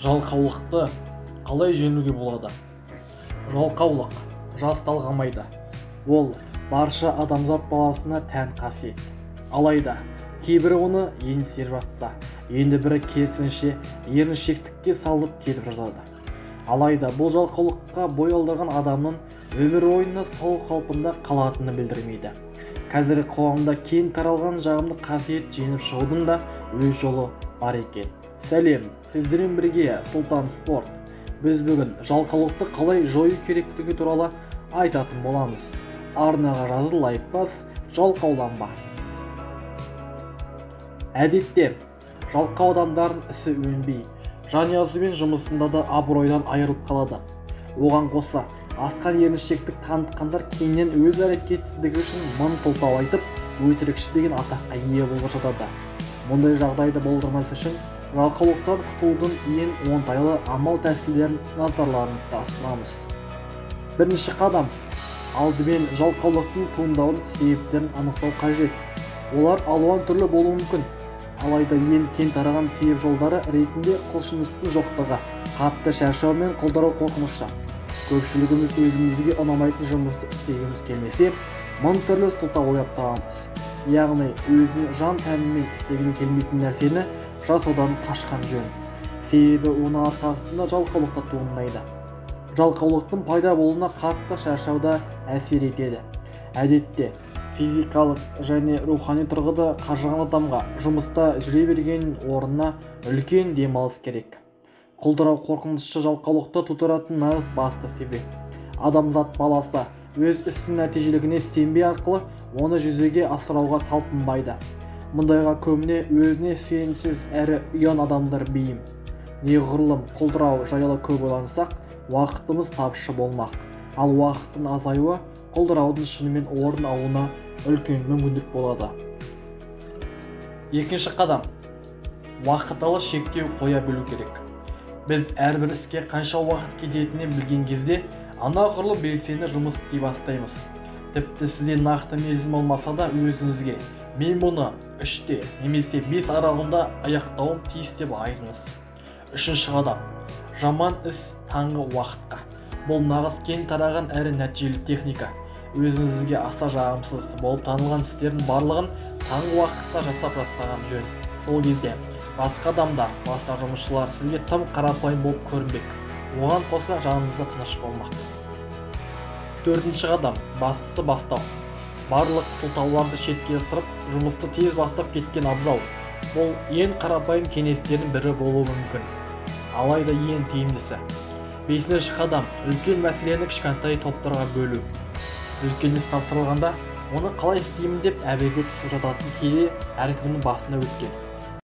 Жалқаулықты қалай жеңуге болады? Жалқаулық жас талғамайды. Ол барша адамзат баласына тән қасиет. Алайда кейбірі оны еңсеріп жатса, енді бірі керісінше еріншектікке салып кетіп жатады. Алайда бұл жалқаулыққа бой алдырған адамның өмір ойына сау қалпында қалатыны білдірмейді. Қазіргі қоғамда кең таралған жағымды қасиет жеңіп шығудың да өз жолы бар екен. Сәлем, сіздермен бірге Сұлтан Спорт. Біз бүгін жалқаулықты қалай жою керектігі туралы айтатын боламыз. Арнаға жазыл, лайк бас, жалқауланба. Әдетте жалқау адамдардың ісі өнбей, жанұясы мен жұмысында да абыройдан айырылып қалады. Оған қоса асқан еріншектік танытқандар кейіннен өз әрекетсіздігі үшін мың сылтау айтып, өтірікші деген атаққа ие болып жатады. Мұндай жағдайды болдырмас үшін жалқаулықтан құтылудың ең оңтайлы амал-тәсілдерін назарларыңызға ұсынамыз. Бірінші қадам: алдымен жалқаулықтың туындауының себептерін анықтау қажет. Олар алуан түрлі болуы мүмкін. Алайда ең кең тараған себеп жолдары ретінде құлшыныстың жоқтығы, қатты шаршау мен құлдырау қорқынышы. Көпшілігіміз өзімізге ұнамайтын жұмысты істегіміз келмесе, мың түрлі сылтау ойлап табамыз. Яғни өзінің жан тәнімен істегің келмейтін нәрсені жасаудан қашқан жөн. Себебі оның арқасында жалқаулықта туындайды. Жалқаулықтың пайда болуына қатты шаршауда әсер етеді. Әдетте физикалық және рухани тұрғыда қаржыған адамға жұмыста жүре берген орнына үлкен демалыс керек. Құлдырау қорқынышы жалқаулықты тудыратын нағыз басты себеп. Адамзат баласы өз ісінің нәтижелігіне сенбей арқылы оны жүзеге асыруға талпынбайды. Мұндайға көбіне өзіне сенімсіз әрі ұяң адамдар бейім. Неғұрлым құлдырау жайлы көп ойлансақ, уақытымыз тапшы болмақ. Ал уақыттың азаюы құлдыраудың шынымен орын алуына үлкен мүмкіндік болады. Екінші қадам: уақытылы шектеу қоя білу керек. Біз әрбір іске қанша уақыт кететінін білген кезде анағұрлым белсенді жұмыс істей бастаймыз. Тіпті сізде нақты мерзім болмаса да өзіңізге мен мұны 3-те немесе 5 аралығында аяқтауым тиіс деп айтыңыз. Үшінші қадам: жаман іс таңғы уақытқа. Бұл нағыз кең тараған әрі нәтижелі техника. Өзіңізге аса жағымсыз болып танылған істердің барлығын таңғы уақытта жасап тастаған жөн. Сол кезде басқа адамдар, басқа жұмысшылар сізге тым қарапайым болып көрінбек. Оған қоса жаныңызда тыныш болмақ. Төртінші қадам: бастысы бастау. Барлық сылтауларды шетке ысырып, жұмысты тез бастап кеткен абзал. Бұл ең қарапайым кеңестердің бірі болуы мүмкін. Алайда ең тиімдісі. Бесінші қадам: үлкен мәселені кішкентай топтарға бөлу. Үлкен іс тапсырылғанда, оны қалай істеймін деп әбеге түсіп жататын кейде әркімнің басына өткен.